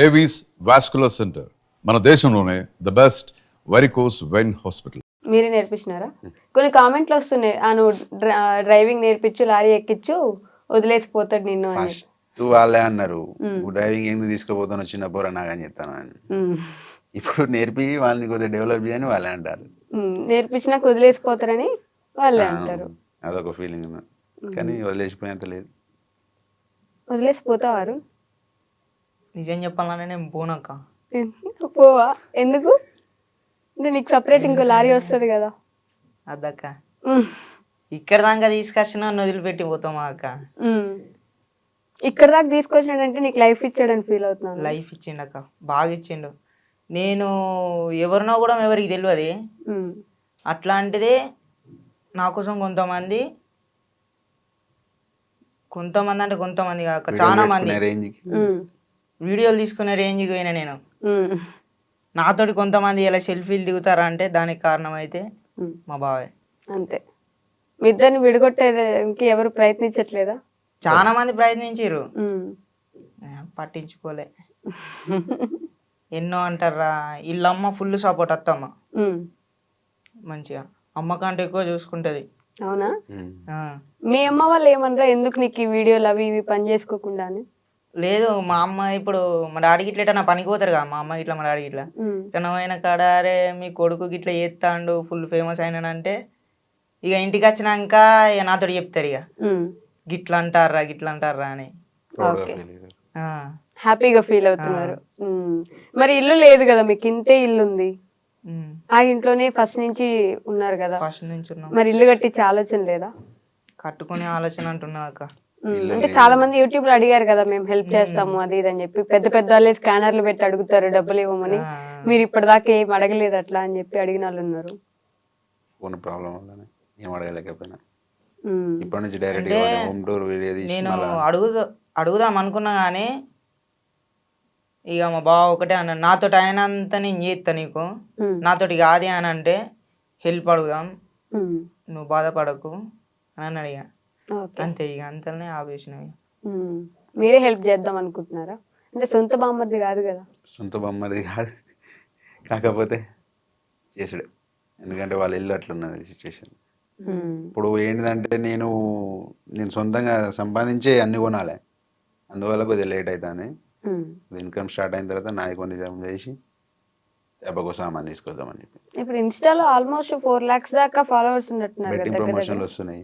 Avis vascular centre మన దేశంలోనే the best varicose vein hospital. మీరే నేర్పించినారా? కొన్ని కామెంట్లు వస్తున్నాయి, నువ్వు డ్రైవింగ్ నేర్పించు, లారీ ఎక్కించు, వదిలేసిపోతాడు నిన్ను అని. ఫస్ట్ వాళ్ళే అన్నారు డ్రైవింగ్ ఎందుకు తీసుకుపోతాను చిన్న పోరా నాకని చెప్తాను అని. ఇప్పుడు నేర్పి వాళ్ళని కొద్దిగా డెవలప్ చేయని వాళ్ళే అంటారు. నేర్పించినాక వదిలేసిపోతారని వాళ్ళే అంటారు. అదొక ఫీలింగ్ కానీ వదిలేసిపోయేంత లేదు. వదిలేసిపోతావారు? నిజం చెప్పాలనే నేను పోనక్క. పోవా? ఎందుకు? అంటే నీకు సపరేట్ ఇంకో లారీ వస్తుంది కదా. అద్దక్క ఇక్కడ దాకా తీసుకొచ్చిన వదిలిపెట్టి పోతామా అక్క? ఇక్కడ దాకా తీసుకొచ్చినాడంటే నీకు లైఫ్ ఇచ్చాడని ఫీల్ అవుతున్నాను. లైఫ్ ఇచ్చిండు అక్క, బాగా ఇచ్చిండు. నేను ఎవరినో కూడా ఎవరికి తెలియదు. అట్లాంటిదే నా కోసం కొంతమంది అంటే కొంతమంది కాక చాలా మంది వీడియోలు తీసుకునే రేంజ్కి పోయినా నేను. నాతోటి కొంతమంది ఇలా సెల్ఫీలు దిగుతారా అంటే దానికి కారణం అయితే మా బాబాయ్. అంతే. మీ ఇద్దరిని విడగొట్టేదానికి ఎవరు ప్రయత్నించట్లేదా? చాలా మంది ప్రయత్నించారు, పట్టించుకోలే. ఎన్నో అంటారా, వీళ్ళమ్మ ఫుల్ సపోర్ట్. అత్తమ్మ మంచిగా అమ్మ కంటే ఎక్కువ చూసుకుంటది. అవునా? మీ అమ్మ వాళ్ళు ఏమనరా ఎందుకు నీకు ఈ వీడియోలు అవి ఇవి పని చేసుకోకుండా అని? లేదు, మా అమ్మ ఇప్పుడు మా డాడీకి ఇట్లా నా పనికి పోతారు కదా, మా అమ్మ ఇట్లా మా డాడీకి ఇట్లా ఇట్లా కాడారే మీ కొడుకు ఇట్లా చేస్తాడు ఫుల్ ఫేమస్ అయినాడంటే ఇక ఇంటికి వచ్చినాక ఇక నాతో చెప్తారు ఇక గిట్లా అంటారా అని. హ్యాపీగా ఫీల్ అవుతున్నారు. మరి ఇల్లు లేదు కదా మీకు, ఇంతే ఇల్లు ఉంది. ఆ ఇంట్లోనే ఫస్ట్ నుంచి ఉన్నారు కదా. ఫస్ట్ నుంచి ఉన్నాం. మరి ఇల్లు కట్టించే ఆలోచన లేదా? కట్టుకునే ఆలోచన అంటున్నా అక్క. అంటే చాలా మంది యూట్యూబ్ లో అడిగారు కదా, మేము హెల్ప్ చేస్తాము అది ఇది అని చెప్పి. పెద్ద పెద్ద వాళ్ళే స్కానర్లు పెట్టి అడుగుతారు డబ్బులు ఇవ్వమని. మీరు ఇప్పటిదాకా ఏం అడగలేదు అట్లా అని చెప్పి అడిగిన వాళ్ళు ఉన్నారు. నేను అడుగుదాం అనుకున్నా గానీ ఇక మా బావ ఒకటే అన్నాడు, నాతోటి అయినంత నేను చేస్తా, నీకు నాతోటి కాదు అని అంటే హెల్ప్ అడుగుదాం, నువ్వు బాధపడకు అని అడిగా. అంతే, ఇక అంతనే ఆపేసినవి. మీరే హెల్ప్ చేద్దాం అనుకుంటున్నారా? అంటే సొంత బామ్మర్ది కాదు కదా. సొంత బామ్మర్ది కాదు, కాకపోతే చేసుడే. ఎందుకంటే వాళ్ళ ఇల్లు అట్లున్నది సిచ్యువేషన్. ఇప్పుడు ఏంటిదంటే నేను సొంతంగా సంపాదించే అన్ని కొనాలి, అందువల్ల కొద్దిగా లేట్ అవుతుంది. ఇన్కమ్ స్టార్ట్ అయిన తర్వాత నాయి కొన్ని జమ చేసి ఎప్పకో సామాన్ తీసుకొద్దామని చెప్పి. ఇప్పుడు ఇన్స్టాలో ఆల్మోస్ట్ 4 lakhs దాకా ఫాలోవర్స్ ఉన్నట్టున్నారు. బెట్టింగ్ ప్రమోషన్లు వస్తున్నాయి.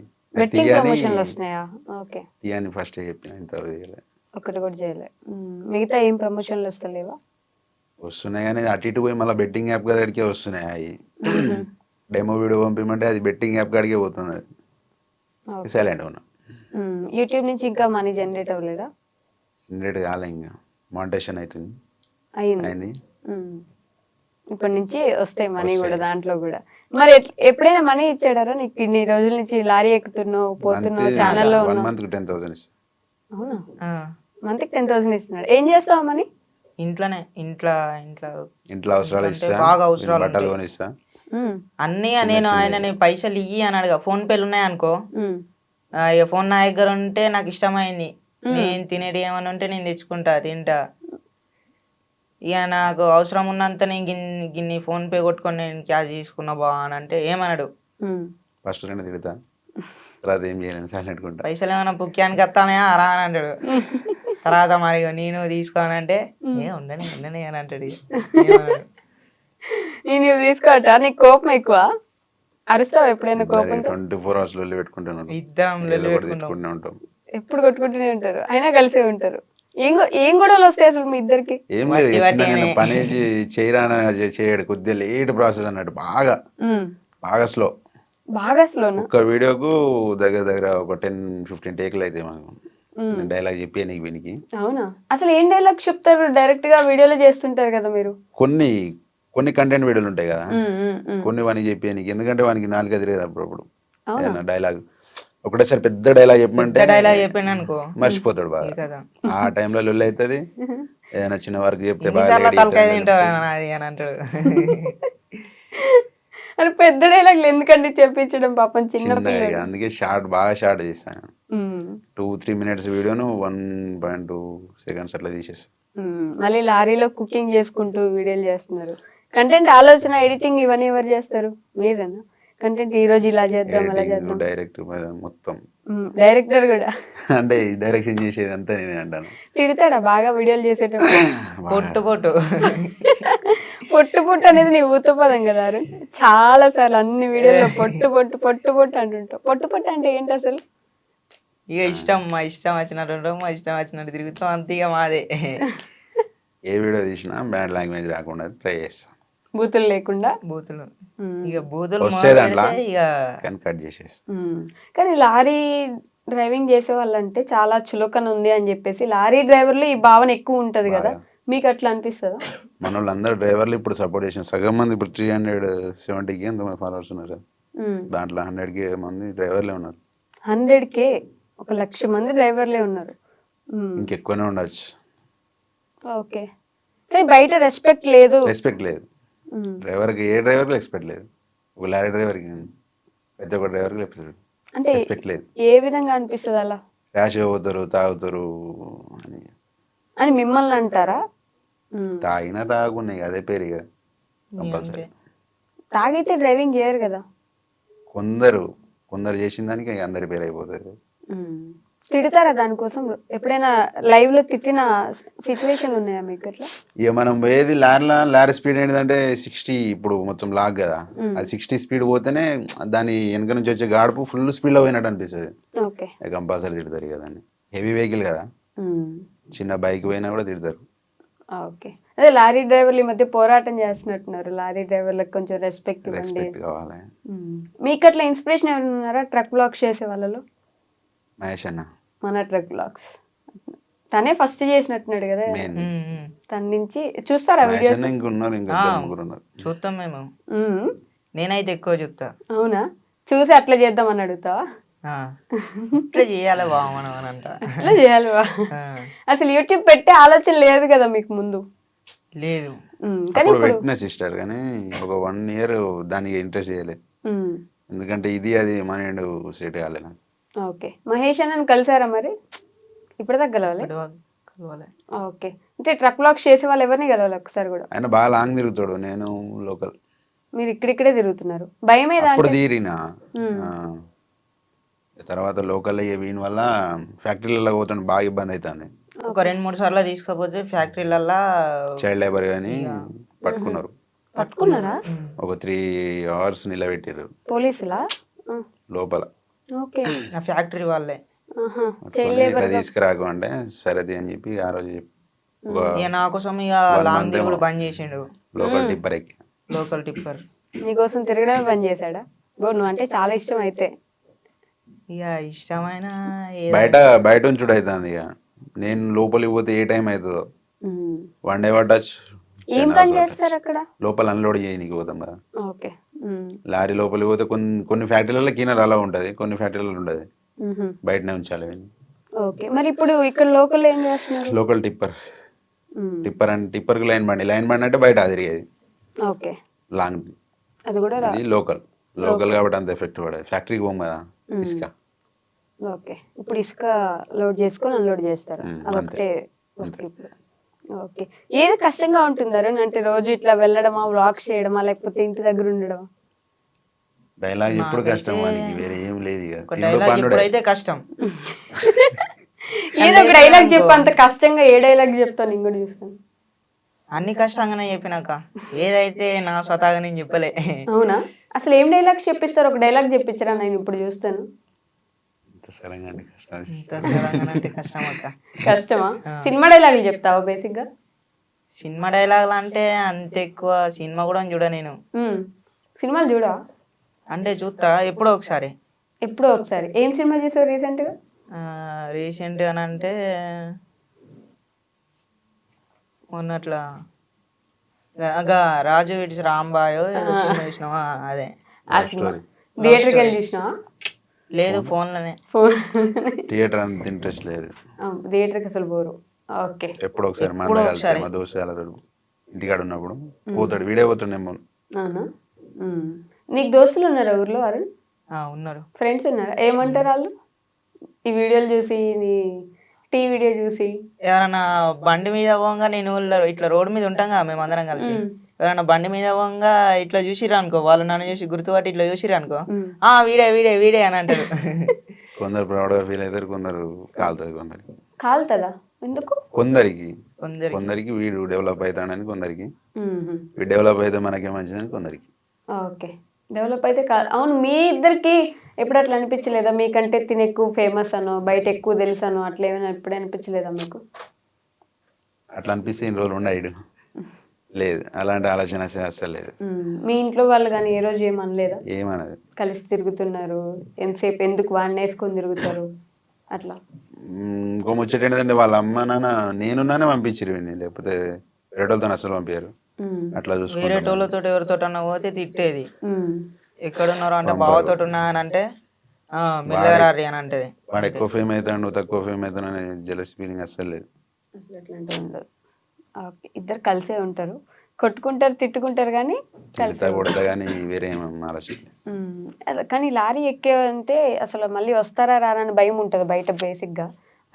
తీయని ఫస్ట్ చెప్పిన ఇంతవరకు ఒకటి కూడా చేయలే. మిగతా ఏం ప్రమోషన్లు వస్తలేవా? వస్తున్నాయి కానీ అటు ఇటు పోయి మళ్ళీ బెట్టింగ్ యాప్ కాడికే వస్తున్నాయి. అవి డెమో వీడియో పంపిమంటే అది బెట్టింగ్ యాప్ కాడికే పోతుంది. అది సైలెంట్ ఉన్నా. యూట్యూబ్ నుంచి ఇంకా మనీ జనరేట్ అవ్వలేదా? జనరేట్ కాలే, ఇంకా మానిటైజేషన్ అవుతుంది. అయింది. ఇప్పటి నుంచి వస్తాయి మనీ కూడా దాంట్లో కూడా. మరి ఎప్పుడైనా మనీ ఇచ్చాడారా నీకు? ఇన్ని రోజుల నుంచి లారీ ఎక్కుతున్నావు పోతున్నావు ఛానల్లో ఉన్నావు. మంత్ 10,000. అవునా? మంత్ 10,000 ఇస్తున్నాడు. ఏం చేస్తావు మనీ? ఇంట్లోనే ఇంట్లో అవసరాలు ఇస్తా, బాగా అవసరాలు బట్టలు కొనిస్తా అన్నీ. నేను ఆయన పైసలు ఇయ్యి అని అడగా. ఫోన్ పేలు ఉన్నాయి అనుకో, ఇక ఫోన్ నా దగ్గర ఉంటే నాకు ఇష్టమైంది, నేను తినేది ఏమని ఉంటే నేను తెచ్చుకుంటా, తింటా. ఇక నాకు అవసరం ఉన్నంత నేను గిన్ని ఫోన్ పే కొట్టుకొని నేను క్యాష్ తీసుకున్నా బా అని అంటే ఏమన్నాడు, ఫస్ట్ తిడతా, తర్వాత ఏం చేయలేను సైలెంట్ ఉంటా. పైసలు ఏమైనా పుక్యానికి వస్తానే రా అని అంటాడు. తర్వాత మరి నేను తీసుకోనంటే ఉండని అని అంటాడు. నేను తీసుకోవట నీకు కోపం ఎక్కువ? అరుస్తావు ఎప్పుడైనా? కోపం 24 hours లొల్లి పెట్టుకుంటాను. ఇద్దరం ఉంటాం, ఎప్పుడు కొట్టుకుంటూనే ఉంటారు, అయినా కలిసే ఉంటారు. ఏం గొడవలు వస్తాయి అసలు మీ ఇద్దరికి? ఏం లేదు, పని చేయరా చేయడు, కొద్దిగా లేట్ ప్రాసెస్ అన్నట్టు. బాగా స్లో. ఒక్క వీడియోకు దగ్గర ఒక 10-15 టేకులు అయితే మాకు డైలాగ్ చెప్పి నీకు వీనికి. అవునా? అసలు ఏం డైలాగ్ చెప్తారు? డైరెక్ట్ గా వీడియోలో చేస్తుంటారు కదా మీరు. కొన్ని కంటెంట్ వీడియోలు ఉంటాయి కదా, కొన్ని వానికి చెప్పి నీకు. ఎందుకంటే వానికి 4 తిరగదు అప్పుడప్పుడు డైలాగ్. ఒకటేసారి పెద్ద డైలాగ్ చెప్పమంటే చెప్పాను అనుకో మర్చిపోతాడు బాగా. ఆ టైంలో లొల్లి అవుతుంది. ఏదైనా చిన్న వరకు చెప్తే అని పెద్ద డైలాగ్లు ఎందుకంటే చెప్పించడం పాపం చిన్న. అందుకే బాగా షార్ట్ చేస్తాను. 2-3 minutes వీడియోను 1.2 seconds అట్లా తీసేస్తాను. మళ్ళీ లారీలో కుకింగ్ చేసుకుంటూ వీడియోలు చేస్తున్నారు. కంటెంట్ ఆలోచన, ఎడిటింగ్ ఇవన్నీ ఎవరు చేస్తారు? మీరేనా? కంటెంట్ ఈ రోజు ఇలా చేద్దాం అలా చేద్దాం. డైరెక్ట్ మొత్తం డైరెక్టర్ కూడా అంటే డైరెక్షన్ చేసేది అంతా నేనే అంటాను. తిడతాడా బాగా వీడియోలు చేసేటప్పుడు? పొట్టు పొట్టు పొట్టు పొట్టు అనేది నీ ఊత పదం కదా అరుణ్. చాలా సార్లు అన్ని వీడియోలో పొట్టు పొట్టు పొట్టు పొట్టు అంటుంటావు. పొట్టు పొట్టు అంటే ఏంటి అసలు? ఇక మా ఇష్టం వచ్చినట్టు ఉంటాం, మా ఇష్టం వచ్చినట్టు తిరుగుతాం, అంతే ఇక మాదే. ఏ వీడియో తీసినా బ్యాడ్ లాంగ్వేజ్ రాకుండా ట్రై చేస్తాం. బూతులు లేకుండా. బూతులు ఇక బూతులు వస్తే దాంట్లో ఇక కానీ కట్ చేసేస్తాం. కానీ లారీ డ్రైవింగ్ చేసే వాళ్ళంటే చాలా చులకన ఉంది అని చెప్పేసి లారీ డ్రైవర్లు ఈ భావన ఎక్కువ ఉంటది కదా, మీకు అట్లా అనిపిస్తుందా? మన వాళ్ళందరూ డ్రైవర్లు ఇప్పుడు సపోర్ట్ చేసిన సగం మంది ఇప్పుడు 370K ఎంతమంది ఫాలోవర్స్ ఉన్నారు. దాంట్లో 100K మంది డ్రైవర్లే ఉన్నారు. 100K 1,00,000 మంది డ్రైవర్లే ఉన్నారు. ఇంకెక్కువనే ఉండొచ్చు. ఓకే. కానీ బయట రెస్పెక్ట్ లేదు. రెస్పెక్ట్ లేదు డ్రైవర్కి. ఏ డ్రైవర్కి రెస్పెక్ట్ లేదు. ఒక లారీ డ్రైవర్కి, ప్రతి ఒక్క డ్రైవర్కి అంటే రెస్పెక్ట్ లేదు. ఏ విధంగా అనిపిస్తుంది అలా? ర్యాష్ పోతారు, తాగుతారు అని మిమ్మల్ని అంటారా? తాగినా తాగున్నాయి అదే పేరు ఇక కంపల్సరీ. తాగితే డ్రైవింగ్ చేయరు కదా. కొందరు చేసిన దానికి అందరి పేరు అయిపోతుంది. తిడతారా దానికోసం? ఎప్పుడైనా లైవ్ లో తిట్టిన సిచ్యువేషన్ ఉన్నాయా మీకు అట్లా? ఇక మనం పోయేది లారీ స్పీడ్ ఏంటంటే 60, ఇప్పుడు మొత్తం లాగ్ కదా, అది 60 స్పీడ్ పోతేనే దాని వెనక నుంచి వచ్చే గాడుపు ఫుల్ స్పీడ్ లో పోయినట్టు అనిపిస్తుంది. కంపల్సరీ తిడతారు కదా. హెవీ వెహికల్ కదా, చిన్న బైక్ పోయినా కూడా తిడతారు. ఓకే. అదే లారీ డ్రైవర్లు ఈ మధ్య పోరాటం చేస్తున్నట్టున్నారు. లారీ డ్రైవర్లకు కొంచెం రెస్పెక్ట్ కావాలి. మీకు అట్లా ఇన్స్పిరేషన్ ఎవరు ఉన్నారా ట్రక్ బ్లాగ్స్ చేసే వాళ్ళలో? మహేష్ అన్న మన ట్రక్ బ్లాగ్స్ తనే ఫస్ట్ చేసినట్టున్నాడు కదా. తన నుంచి చూస్తారా వీడియోస్? చూస్తాం మేము. నేనైతే ఎక్కువ చూస్తా. అవునా? చూసి అట్లా చేద్దాం అని అడుగుతావా? ఇట్లా చేయాలి బా మనం అని అంట. అట్లా చేయాలి బా. అసలు యూట్యూబ్ పెట్టే ఆలోచన లేదు కదా మీకు ముందు? లేదు. కానీ పెట్టిన సిస్టర్ కానీ ఒక 1 year దానికి ఇంట్రెస్ట్ చేయలేదు. ఎందుకంటే ఇది అది మైండ్ సెట్ కాలేదు. ఓకే. మహేష్ అన్నని కలిసారా మరి? ఇప్పటిదాకా కలవాలి. ఓకే. అంటే ట్రక్ బ్లాగ్స్ చేసే వాళ్ళు ఎవరిని కలవాలి ఒకసారి కూడా? ఆయన బాగా లాంగ్ తిరుగుతాడు, నేను లోకల్. మీరు ఇక్కడిక్కడే తిరుగుతున్నారు. భయం ఏదా? అప్పుడు తీరినా తర్వాత లోకల్ వీని వల్ల ఫ్యాక్టరీలలో పోతాను, బాగా ఇబ్బంది అవుతుంది. ఒక 2-3 సార్లు తీసుకపోతే ఫ్యాక్టరీలల్లో చైల్డ్ లేబర్ కానీ పట్టుకున్నారు. పట్టుకున్నారా? ఒక 3 hours నిలబెట్టారు పోలీసులా లోపల. ఓకే. ఫ్యాక్టరీ వాళ్ళే ఇట్లా తీసుకురాకు అంటే సరేది అని చెప్పి ఆ రోజు నా కోసం ఇక లాంగ్ తిరుగుడు బంద్ చేసిండు. లోకల్ టిప్పర్ ఎక్కి. లోకల్ టిప్పర్ నీకోసం తిరగడమే బంద్ చేశాడా? నువ్వు అంటే చాలా ఇష్టం అయితే. ఇక ఇష్టమైన బయట ఉంచుడు అవుతుంది. ఇక నేను లోపలికి పోతే ఏ టైం అవుతుందో 1 day పట్టచ్చు. ఏం పని చేస్తారు అక్కడ? లోపల అన్లోడ్ చేయనీకి పోతాం కదా. ఓకే. లారీ లోపలికి పోతే కొన్ని ఫ్యాక్టరీలలో క్లీనర్ అలా ఉంటది, కొన్ని ఫ్యాక్టరీలలో ఉండదు, బయటనే ఉంచాలి. ఓకే. మరి ఇప్పుడు ఇక్కడ లోకల్ ఏం చేస్తున్నారు? లోకల్ టిప్పర్ అంటే టిప్పర్ కి లైన్ బండి అంటే బయట తిరిగేది. ఓకే. లాంగ్ అది కూడా లోకల్ కాబట్టి అంత ఎఫెక్ట్ పడదు. ఫ్యాక్టరీకి పోం కదా ఇసుక. ఓకే. ఇప్పుడు ఇసుక లోడ్ చేసుకొని అన్లోడ్ చేస్తారు, అదొకటే. ఓకే. ఏది కష్టంగా ఉంటుందారు అంటే రోజు ఇట్లా వెళ్ళడమా, వ్లాగ్ చేయడమా, లేకపోతే ఇంటి దగ్గర ఉండడమా? డైలాగ్ ఎప్పుడు కష్టం, వేరే ఏం లేదు. ఇప్పుడైతే కష్టం. ఏదో ఒక డైలాగ్ చెప్పు. అంత కష్టంగా ఏ డైలాగ్ చెప్తాను నేను కూడా చూస్తాను. అన్ని కష్టంగానే చెప్పినాక ఏదైతే నా స్వతహాగా నేను చెప్పలే. అవునా? అసలు ఏం డైలాగ్స్ చెప్పిస్తారు? ఒక డైలాగ్ చెప్పించరా, నేను ఇప్పుడు చూస్తాను. కష్టమా? సినిమా డైలాగులు చెప్తావా బేసిక్ గా? సినిమా డైలాగులు అంటే అంత ఎక్కువ సినిమా కూడా చూడ నేను. సినిమాలు చూడా? అంటే చూస్తా ఎప్పుడో ఒకసారి. ఎప్పుడో ఒకసారి. ఏం సినిమా చూసావు రీసెంట్ గా? రీసెంట్ గా అంటే మొన్నట్లా రాజు విడిచి రాంబాయో సినిమా చూసినావా? అదే. ఆ సినిమా థియేటర్కి వెళ్ళి చూసినావా? లేదు, ఫోన్లోనే. థియేటర్ అంత ఇంట్రెస్ట్ లేదు. థియేటర్కి అసలు పోరు. ఓకే. ఎప్పుడు ఒకసారి మా దోస్తు ఇంటికాడ ఉన్నప్పుడు పోతాడు, వీడియో పోతుండేమో. అవునా? నీకు దోస్తులు ఉన్నారా ఊర్లో? అరుణ్ ఉన్నారు. ఫ్రెండ్స్ ఉన్నారా? ఏమంటారు వాళ్ళు ఈ వీడియోలు చూసి? నీ టీ వీడియో చూసి? ఎవరైనా బండి మీద పోగా నేను ఇట్లా రోడ్డు మీద ఉంటాం కదా మేము అందరం కలిసి, ఎవరైనా బండి మీద పోగా ఇట్లా చూసిరా అనుకో, వాళ్ళు నన్ను చూసి గుర్తుపట్టి ఇట్లా చూసిరా అనుకో, ఆ వీడే వీడే వీడే అని అంటారు. కొందరు ప్రౌడ్గా ఫీల్ అవుతారు, కొందరు కాలుతుంది, కొందరికి కాలుతుందా? ఎందుకు? కొందరికి వీడు డెవలప్ అవుతాడని, కొందరికి వీడు డెవలప్ అయితే మనకే మంచిదని, కొందరికి. ఓకే, డెవలప్ అయితే కాదు. అవును, మీ ఇద్దరికి ఎప్పుడు అట్లా అనిపించలేదా? మీకంటే తిని ఎక్కువ ఫేమస్ అను, బయట ఎక్కువ తెలుసు అను, అట్లా ఏమైనా ఎప్పుడు అనిపించలేదా మీకు? అట్లా అనిపిస్తే ఇన్ని రోజులు ఉండడు. లేదు, అలాంటి ఆలోచన అసలు లేదు. మీ ఇంట్లో వాళ్ళు కానీ ఏ రోజు ఏమనలేదా? ఏమన్నది, కలిసి తిరుగుతున్నారు ఎంతసేపు, ఎందుకు వాడిని వేసుకొని తిరుగుతారు అట్లా? ఇంకో ముచ్చట ఏంటంటే వాళ్ళ అమ్మ నాన్న నేనున్నానే పంపించారు వీడిని, లేకపోతే వేరేటోళ్ళతో అసలు పంపించారు. అట్లా చూసుకుంటారు. వేరేటోళ్ళతో ఎవరితో పోతే తిట్టేది, ఎక్కడున్నారు అంటే బావతో ఉన్నా అని అంటే మిల్లరారి అని అంటది. వాడు ఎక్కువ ఫేమ్ అవుతాడు, నువ్వు తక్కువ ఫేమ్ అవుతాను అనే జెలస్ ఫీలింగ్ అసలు లేదు. అసలు అట్లాంటి ఉండదు. ఓకే, ఇద్దరు కలిసే ఉంటారు, కొట్టుకుంటారు, తిట్టుకుంటారు, కానీ తిడతా కొడతా కానీ వేరే ఏమన్నా ఆలోచన. కానీ లారీ ఎక్కేవంటే అసలు మళ్ళీ వస్తారా రారని భయం ఉంటుంది బయట బేసిక్ గా.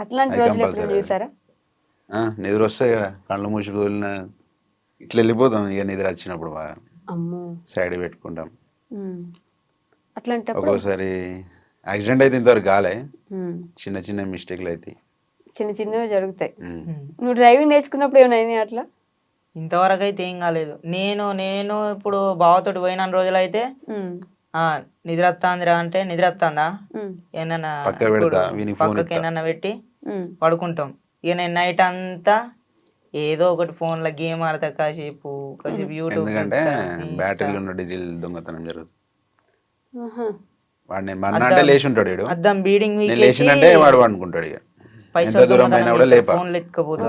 అట్లాంటి రోజులు ఎప్పుడు చూసారా? నిద్ర వస్తాయి కదా, కళ్ళు మూసుకున్న ఇట్లా వెళ్ళిపోతాం ఇక నిద్ర వచ్చినప్పుడు బాగా. అమ్మో, సైడ్ పెట్టుకుంటాం. అట్లాంటప్పుడు ఒక్కోసారి యాక్సిడెంట్ అయితే ఇంతవరకు కాలే, చిన్న చిన్న మిస్టేక్లు అయితే చిన్న చిన్నవి జరుగుతాయి. నువ్వు డ్రైవింగ్ నేర్చుకున్నప్పుడు ఏమైనా అయినాయి అట్లా? ఇంతవరకు అయితే ఏం కాలేదు. నేను ఇప్పుడు బావతోటి పోయిన రోజులు అయితే నిద్ర వస్తాందిరా అంటే నిద్ర వస్తుందా ఏమన్నా పక్కకి ఏమన్నా పెట్టి పడుకుంటాం. ఇక నేను నైట్ అంతా ఏదో ఒకటి ఫోన్ లో గేమ్ ఆడతా, కాసేపు యూట్యూబ్. ఎందుకంటే బ్యాటరీలో ఉన్న డీజిల్ దొంగతనం జరుగుతుంది. వాడు నేను మన్నా లేచి ఉంటాడు, అద్దం బీడింగ్ లేచిందంటే వాడు అనుకుంటాడు ఇక ఎంత దూరం అయినా కూడా లేపా,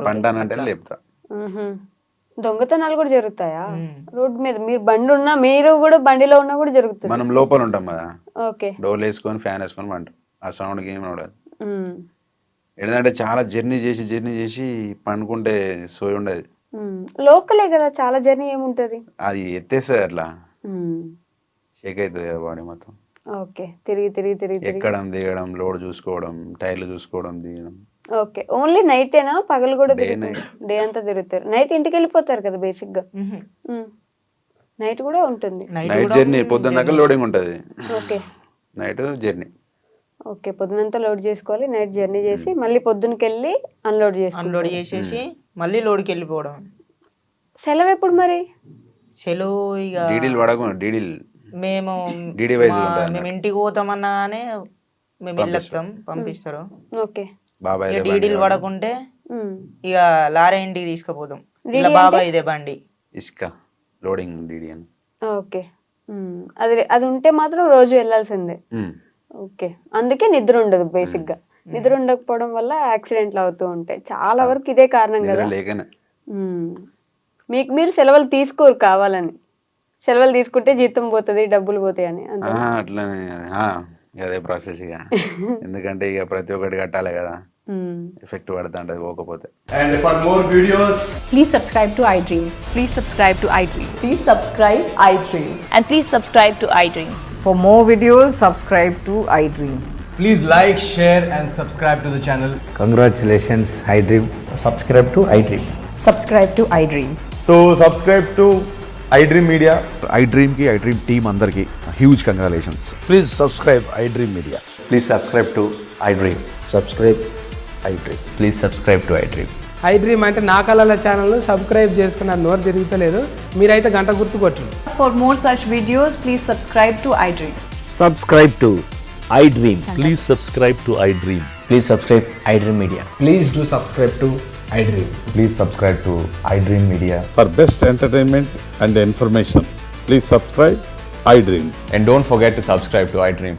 పంటానంటే లేపుతా. దొంగతనాలు కూడా జరుగుతాయా రోడ్ మీద? మీరు బండి ఉన్నా, మీరు కూడా బండిలో ఉన్నా కూడా జరుగుతుంది. మనం లోపల ఉంటాం కదా, ఓకే, డోర్లు వేసుకొని ఫ్యాన్ వేసుకొని పంటాం, ఆ సౌండ్ ఏం ఉండదు. ఏంటంటే చాలా జర్నీ చేసి పండుకుంటే సోయి ఉండదు. లోకలే కదా, చాలా జర్నీ ఏముంటది, అది ఎత్తేస్తుంది అట్లా షేక్ అవుతుంది కదా బాడీ మొత్తం. ఓకే, తిరిగి ఎక్కడం దిగడం, లోడ్ చూసుకోవడం, టైర్లు చూసుకోవడం, దిగడం. ఓకే, ఓన్లీ నైటేనా? పగలు కూడా డే అంతా తిరుగుతారు? నైట్ ఇంటికి వెళ్ళిపోతారు కదా బేసిక్ గా. నైట్ కూడా ఉంటుంది. నైట్ జర్నీ, పొద్దున్న దాకా లోడింగ్ ఉంటుంది. Okay, night journey. ఓకే, పొద్దునంతా లోడ్ చేసుకోవాలి, నైట్ జర్నీ చేసి మళ్ళీ పొద్దునకి వెళ్ళి అన్లోడ్ చేసేసి మళ్ళీ లోడ్కి వెళ్ళిపోవడం. సెలవు ఎప్పుడు మరి? సెలవు ఇక డీడీలు పడకుండా డీడీలు మేము ఇంటికి పోతామన్నా కానీ మేము వెళ్ళొస్తాం, పంపిస్తారు. ఓకే, బాబాయ్ డీడీలు పడకుంటే ఇక లారీ ఇంటికి తీసుకుపోతాం. ఇలా బాబాయ్ ఇదే బండి ఇసుక లోడింగ్ డీడీ అని. ఓకే, అది ఉంటే మాత్రం రోజు వెళ్ళాల్సిందే. ఓకే, అందుకే నిద్ర ఉండదు బేసిక్ గా. నిద్ర ఉండకపోవడం వల్ల యాక్సిడెంట్లు అవుతూ ఉంటాయి చాలా వరకు. ఇదే కారణం కదా. మీకు మీరు సెలవులు తీసుకోరు కావాలని. సెలవులు తీసుకుంటే జీతం పోతుంది, డబ్బులు పోతాయి అని. అట్లనే అదే ప్రాసెస్ ఇక. ఎందుకంటే ఇక ప్రతి ఒక్కటి కట్టాలి కదా, ఎఫెక్ట్ పడుతూ ఉంటుంది పోకపోతే. And for more videos, please subscribe to iDream. Please subscribe to iDream. Please subscribe iDream. And please subscribe to iDream. For more videos, subscribe to iDream. please like, share and subscribe to the channel. Congratulations, iDream. Subscribe to iDream. Subscribe to iDream. So subscribe to iDream Media. iDream team అందరికి huge congratulations. Please subscribe iDream Media. Please subscribe to iDream. Subscribe iDream. Please subscribe to iDream. iDream అంటే నా కళల ఛానల్ను subscribe చేసుకున్న నోరు తిరుగుతలేదు, మీరైతే గంట గుర్తు కొట్టండి. For more such videos, please subscribe to iDream. Subscribe to iDream. Please subscribe to iDream. Please subscribe iDream Media. Please do subscribe to iDream. Please subscribe to iDream Media. For best entertainment and information, please subscribe iDream. And don't forget to subscribe to iDream.